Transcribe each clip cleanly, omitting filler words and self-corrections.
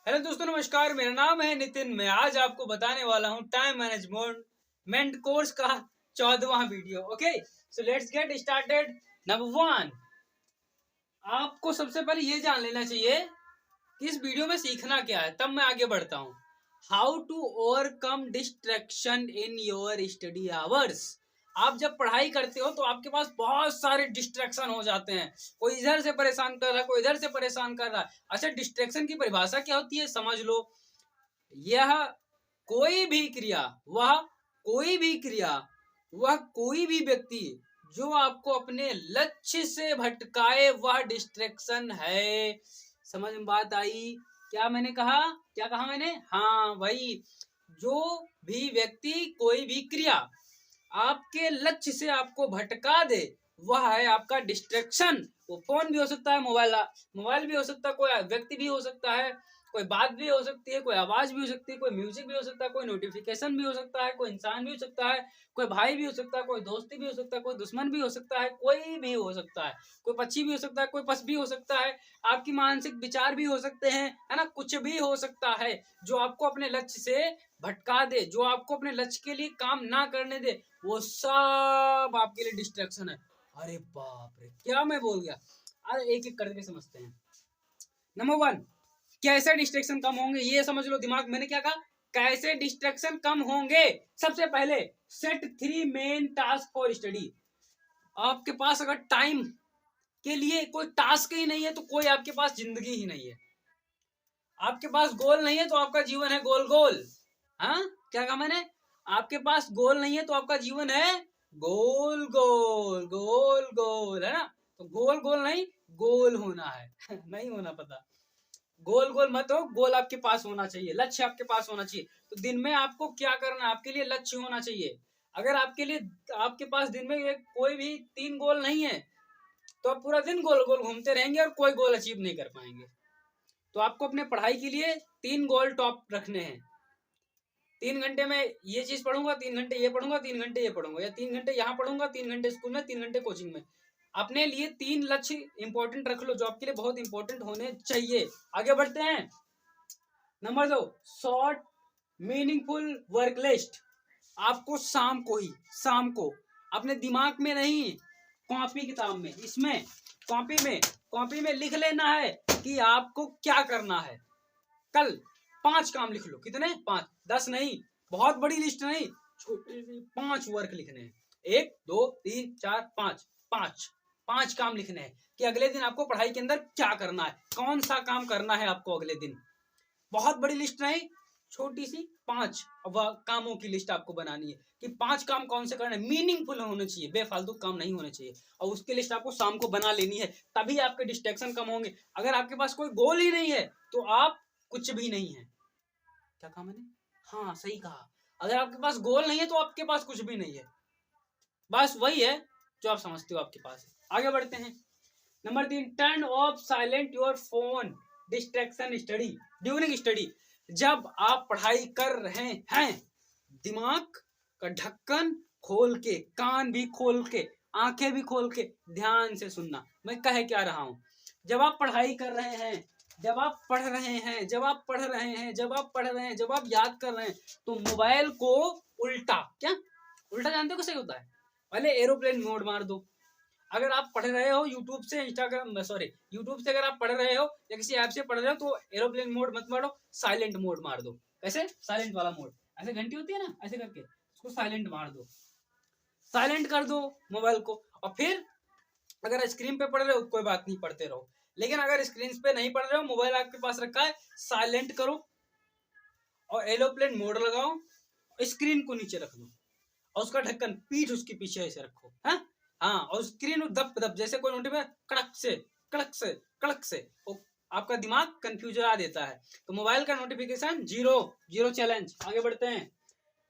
Hello दोस्तों, नमस्कार। मेरा नाम है नितिन। मैं आज आपको बताने वाला हूँ टाइम मैनेजमेंट कोर्स का 14वां video. Okay, so let's get started. Number 1, आपको सबसे पहले ये जान लेना चाहिए कि इस वीडियो में सीखना क्या है, तब मैं आगे बढ़ता हूँ। How to overcome distraction in your study hours. आप जब पढ़ाई करते हो तो आपके पास बहुत सारे डिस्ट्रैक्शन हो जाते हैं। कोई इधर से परेशान कर रहा है, कोई इधर से परेशान कर रहा है। अच्छा, डिस्ट्रैक्शन की परिभाषा क्या होती है समझ लो। यह कोई भी क्रिया वह कोई भी क्रिया वह कोई भी व्यक्ति जो आपको अपने लक्ष्य से भटकाए, वह डिस्ट्रैक्शन है। समझ में बात आई? क्या मैंने कहा? क्या कहा मैंने? हाँ वही, जो भी व्यक्ति कोई भी क्रिया आपके लक्ष्य से आपको भटका दे, वह है आपका डिस्ट्रैक्शन। वो फोन भी हो सकता है, मोबाइल भी हो सकता है, कोई व्यक्ति भी हो सकता है, कोई बात भी हो सकती है, कोई आवाज भी हो सकती है, कोई म्यूजिक भी हो सकता है, कोई नोटिफिकेशन भी हो सकता है, कोई इंसान भी हो सकता है, कोई भाई भी हो सकता है, कोई दोस्ती भी हो सकता है, कोई दुश्मन भी हो सकता है, कोई भी हो सकता है, कोई पक्षी भी हो सकता है, कोई पशु भी हो सकता है, आपकी मानसिक विचार भी हो सकते हैं, है ना। कुछ भी हो सकता है जो आपको अपने लक्ष्य से भटका दे, जो आपको अपने लक्ष्य के लिए काम ना करने दे, वो सब आपके लिए डिस्ट्रैक्शन है। अरे बाप रे, क्या मैं बोल गया। अरे एक एक करके समझते हैं। नंबर 1, कैसे डिस्ट्रैक्शन कम होंगे ये समझ लो। दिमाग मैंने क्या कहा? कैसे डिस्ट्रैक्शन कम होंगे। सबसे पहले, set 3 main task for study. आपके पास अगर टाइम के लिए कोई टास्क ही नहीं है तो कोई आपके पास जिंदगी ही नहीं है। आपके पास गोल नहीं है तो आपका जीवन है गोल गोल। हाँ, क्या कहा मैंने? आपके पास गोल नहीं है तो आपका जीवन है गोल गोल गोल गोल, है ना। तो गोल गोल नहीं, गोल होना है नहीं होना पता। गोल गोल मत हो, गोल आपके पास होना चाहिए, लक्ष्य आपके पास होना चाहिए। तो दिन में आपको क्या करना है, आपके लिए लक्ष्य होना चाहिए। अगर आपके पास दिन में कोई भी 3 गोल नहीं है तो आप पूरा दिन गोल गोल घूमते रहेंगे और कोई गोल अचीव नहीं कर पाएंगे। तो आपको अपने पढ़ाई के लिए 3 गोल टॉप रखने हैं। 3 घंटे में ये चीज पढ़ूंगा, 3 घंटे ये पढ़ूंगा, 3 घंटे ये पढ़ूंगा, या 3 घंटे यहाँ पढ़ूंगा, 3 घंटे स्कूल में, 3 घंटे कोचिंग में। अपने लिए 3 लक्ष्य इंपॉर्टेंट रख लो जो आपके लिए बहुत इंपॉर्टेंट होने चाहिए। आगे बढ़ते हैं। Number 2, short meaningful work list. आपको शाम को अपने दिमाग में नहीं, कॉपी किताब में, इसमें कॉपी में लिख लेना है कि आपको क्या करना है। कल 5 काम लिख लो। कितने? 5, 10 नहीं, बहुत बड़ी लिस्ट नहीं, छोटे 5 वर्क लिखने हैं। 1 2 3 4 5, 5 काम लिखने हैं कि अगले दिन आपको पढ़ाई के अंदर क्या करना है, कौन सा काम करना है आपको अगले दिन। बहुत बड़ी लिस्ट नहीं, छोटी सी 5 कामों की लिस्ट आपको बनानी है कि 5 काम कौन से करने, मीनिंगफुल होने चाहिए, बेफालतू काम नहीं होने चाहिए। और उसकी लिस्ट आपको शाम को बना लेनी है, तभी आपके डिस्ट्रैक्शन कम होंगे। अगर आपके पास कोई गोल ही नहीं है तो आप कुछ भी नहीं है। क्या कहा मैंने? हाँ सही कहा। अगर आपके पास गोल नहीं है तो आपके पास कुछ भी नहीं है। बस वही है जो आप समझते हो आपके पास है। आगे बढ़ते हैं। Number 3, turn off silent your phone distraction study during study. जब आप पढ़ाई कर रहे हैं, दिमाग का ढक्कन खोल के, कान भी खोल के, आंखें भी खोल के ध्यान से सुनना मैं कह क्या रहा हूं। जब आप पढ़ाई कर रहे हैं, जब आप पढ़ रहे हैं, जब आप पढ़ रहे हैं, जब आप पढ़ रहे हैं, जब आप याद कर रहे हैं, तो मोबाइल को उल्टा, क्या उल्टा जानते हो कैसे होता है? पहले एरोप्लेन मोड मार दो। अगर आप पढ़ रहे हो यूट्यूब से, यूट्यूब से अगर आप पढ़ रहे हो या किसी ऐप से पढ़ रहे हो तो एरोप्लेन मोड मत मारो, साइलेंट मोड मार दो। कैसे? साइलेंट वाला मोड, ऐसे घंटी होती है ना, ऐसे करके उसको साइलेंट मार दो, साइलेंट कर दो मोबाइल को। और फिर अगर स्क्रीन पे पढ़ रहे हो कोई बात नहीं, पढ़ते रहो। लेकिन अगर स्क्रीन पे नहीं पढ़ रहे हो, मोबाइल आपके पास रखा है, साइलेंट करो और एरोप्लेन मोड लगाओ, स्क्रीन को नीचे रख दो और उसका ढक्कन पीठ उसके पीछे ऐसे रखो। हाँ, और स्क्रीन दब दब जैसे कोई नोटिफिकेशन कड़क से कड़क से कड़क से, आपका दिमाग कंफ्यूजन देता है। तो मोबाइल का नोटिफिकेशन जीरो चैलेंज। आगे बढ़ते हैं।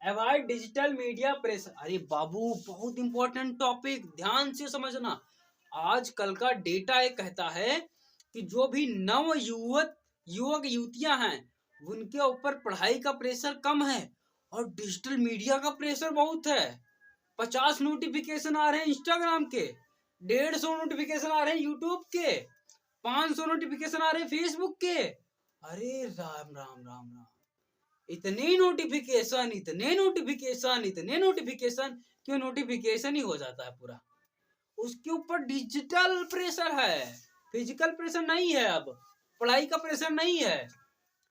Avoid digital media pressure. अरे बाबू, बहुत इंपॉर्टेंट टॉपिक, ध्यान से समझना। आजकल का डेटा ये कहता है कि जो भी नव युवक युवतियां हैं, उनके ऊपर पढ़ाई का प्रेशर कम है और डिजिटल मीडिया का प्रेशर बहुत है। 50 नोटिफिकेशन आ रहे हैं इंस्टाग्राम के, 150 नोटिफिकेशन आ रहे हैं यूट्यूब के, 500 नोटिफिकेशन आ रहे हैं फेसबुक के, अरे राम राम राम राम, इतने नोटिफिकेशन, इतने नोटिफिकेशन, इतने नोटिफिकेशन, क्यों नोटिफिकेशन ही हो जाता है पूरा। उसके ऊपर डिजिटल प्रेशर है, फिजिकल प्रेशर नहीं है, अब पढ़ाई का प्रेशर नहीं है,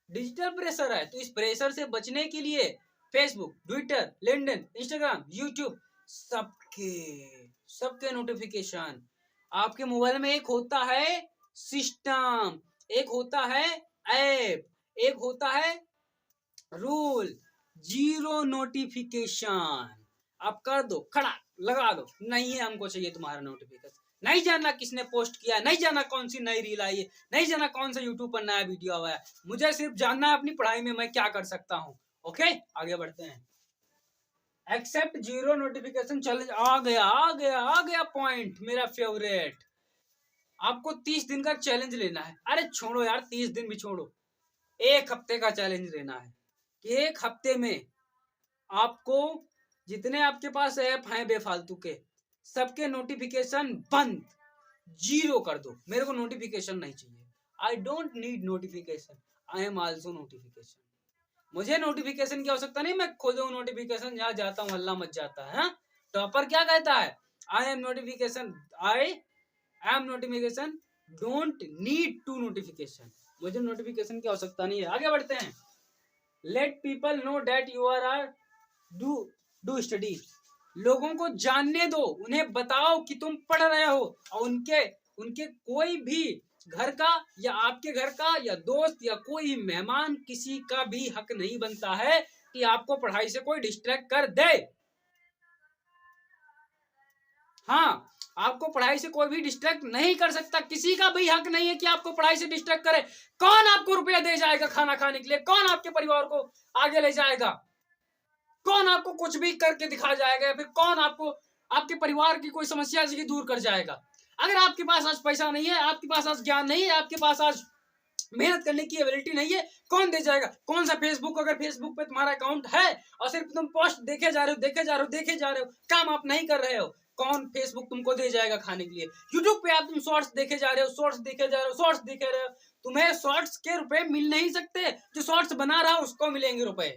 डिजिटल प्रेशर है। तो इस प्रेशर से बचने के लिए Facebook, Twitter, LinkedIn, Instagram, YouTube, सबके सबके नोटिफिकेशन आपके मोबाइल में। एक होता है सिस्टम, एक होता है ऐप, एक होता है रूल, जीरो नोटिफिकेशन। आप कर दो, खड़ा लगा दो, नहीं है हमको चाहिए तुम्हारा नोटिफिकेशन। नहीं जानना किसने पोस्ट किया, नहीं जानना कौन सी नई रील आई है, नहीं जानना कौन सा यूट्यूब पर नया वीडियो आया है, मुझे सिर्फ जानना है अपनी पढ़ाई में मैं क्या कर सकता हूँ। ओके, आगे बढ़ते हैं। एक्सेप्ट जीरो नोटिफिकेशन चैलेंज आ गया, आ गया, आ गया पॉइंट, मेरा फेवरेट। आपको 30 दिन का चैलेंज लेना है। अरे छोड़ो यार, 30 दिन भी छोड़ो, 1 हफ्ते का चैलेंज लेना है कि 1 हफ्ते में आपको जितने आपके पास ऐप हैं बेफालतू के, सबके नोटिफिकेशन बंद, जीरो कर दो। मेरे को नोटिफिकेशन नहीं चाहिए। I don't need notification, I am also notification. मुझे नोटिफिकेशन की आवश्यकता नहीं, मैं खुद हूँ नोटिफिकेशन, जहां जाता हूँ हल्ला मच जाता है। टॉपर क्या कहता है, I am notification, I am notification, don't need to notification. मुझे नोटिफिकेशन की आवश्यकता नहीं है। आगे बढ़ते हैं। Let people know that you are do study. लोगों को जानने दो, उन्हें बताओ कि तुम पढ़ रहे हो। और उनके उनके कोई भी घर का या आपके घर का या दोस्त या कोई मेहमान, किसी का भी हक नहीं बनता है कि आपको पढ़ाई से कोई डिस्ट्रैक्ट कर दे। हाँ, आपको पढ़ाई से कोई भी डिस्ट्रैक्ट नहीं कर सकता, किसी का भी हक नहीं है कि आपको पढ़ाई से डिस्ट्रैक्ट करे। कौन आपको रुपया दे जाएगा खाना खाने के लिए, कौन आपके परिवार को आगे ले जाएगा, कौन आपको कुछ भी करके दिखा जाएगा, फिर कौन आपको आपके परिवार की कोई समस्या दूर कर जाएगा। अगर आपके पास आज पैसा नहीं है, आपके पास आज ज्ञान नहीं है, आपके पास आज मेहनत करने की एबिलिटी नहीं है, कौन दे जाएगा। कौन सा फेसबुक, अगर फेसबुक पे तुम्हारा अकाउंट है और सिर्फ तुम पोस्ट देखे जा रहे हो, देखे जा रहे हो, देखे जा रहे हो, काम आप नहीं कर रहे हो, कौन फेसबुक तुमको दे जाएगा खाने के लिए। यूट्यूब पे आप तुम शॉर्ट्स देखे जा रहे हो, शॉर्ट्स देखे जा रहे हो, शॉर्ट्स देखे रहे हो, तुम्हें शॉर्ट्स के रुपए मिल नहीं सकते, जो शॉर्ट्स बना रहा है उसको मिलेंगे रुपए।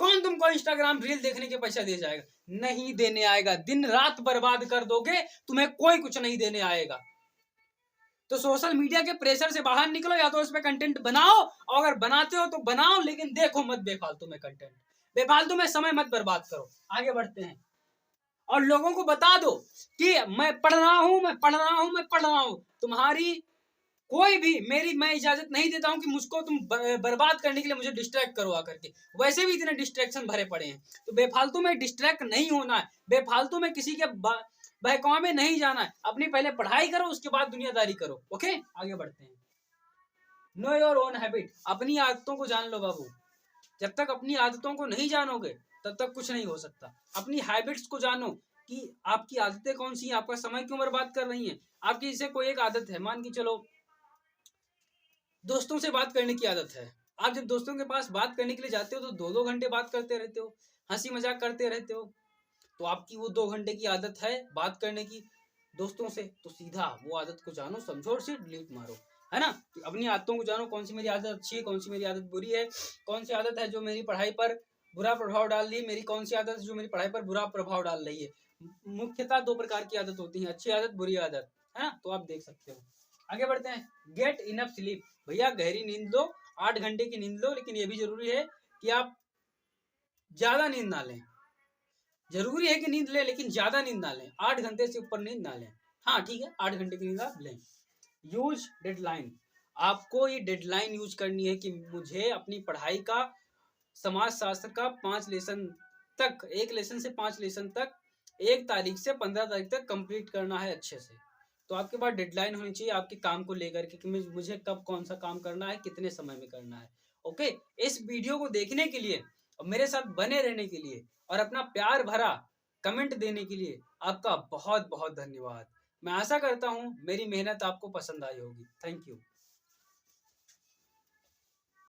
कौन तुमको इंस्टाग्राम रील देखने के पैसा दे जाएगा, नहीं देने आएगा। दिन रात बर्बाद कर दोगे, तुम्हें कोई कुछ नहीं देने आएगा। तो सोशल मीडिया के प्रेशर से बाहर निकलो, या तो उस पर कंटेंट बनाओ, और अगर बनाते हो तो बनाओ, लेकिन देखो मत बेफालतू में कंटेंट, बेफालतू में समय मत बर्बाद करो। आगे बढ़ते हैं। और लोगों को बता दो कि मैं पढ़ रहा हूं, मैं पढ़ रहा हूं, मैं पढ़ रहा हूं। तुम्हारी कोई भी, मैं इजाजत नहीं देता हूं कि मुझको तुम बर्बाद करने के लिए मुझे डिस्ट्रैक्ट करो आकर के। वैसे भी इतने डिस्ट्रैक्शन भरे पड़े हैं, तो बेफालतू में डिस्ट्रैक्ट नहीं होना है, बेफालतू में किसी के बहकावे में नहीं जाना है। अपनी पहले पढ़ाई करो, उसके बाद दुनियादारी करो। ओके, आगे बढ़ते हैं। नो योर ओन हैबिट, अपनी आदतों को जान लो बाबू। जब तक अपनी आदतों को नहीं जानोगे तब तक कुछ नहीं हो सकता। अपनी हैबिट्स को जानो कि आपकी आदतें कौन सी हैं, आपका समय क्यों बर्बाद कर रही हैं। आपकी जैसे कोई एक आदत है, मान के चलो दोस्तों से बात करने की आदत है। आप जब दोस्तों के पास बात करने के लिए जाते हो तो 2-2 घंटे बात करते रहते हो, हंसी मजाक करते रहते हो। तो आपकी वो 2 घंटे की आदत है बात करने की दोस्तों से, तो सीधा वो आदत को जानो, समझो और सिर्फ डिलीट मारो, है ना। तो अपनी आदतों को जानो, कौन सी मेरी आदत अच्छी है, कौन सी मेरी आदत बुरी है, कौन सी आदत है जो मेरी पढ़ाई पर बुरा प्रभाव डाल रही है, मेरी कौन सी आदत है जो मेरी पढ़ाई पर बुरा प्रभाव डाल रही है। मुख्यतः 2 प्रकार की आदत होती है, अच्छी आदत, बुरी आदत, है ना। तो आप देख सकते हो। आगे बढ़ते हैं। गेट इनफ स्लीप, भैया गहरी नींद लो, 8 घंटे की नींद लो, लेकिन ये भी जरूरी है कि आप ज्यादा नींद ना लें। जरूरी है कि नींद ले, लेकिन ज्यादा नींद ना लें, 8 घंटे से ऊपर नींद ना लें। हाँ ठीक है, 8 घंटे की नींद आप लें। यूज डेडलाइन, आपको ये डेडलाइन यूज करनी है कि मुझे अपनी पढ़ाई का, समाज शास्त्र का 5 लेसन तक, 1 लेसन से 5 लेसन तक 1 तारीख से 15 तारीख तक कंप्लीट करना है अच्छे से। तो आपके पास डेडलाइन होनी चाहिए आपके काम को लेकर के, कि मुझे कब कौन सा काम करना है, कितने समय में करना है। ओके, इस वीडियो को देखने के लिए और मेरे साथ बने रहने के लिए और अपना प्यार भरा कमेंट देने के लिए आपका बहुत बहुत धन्यवाद। मैं आशा करता हूँ मेरी मेहनत आपको पसंद आई होगी। Thank you.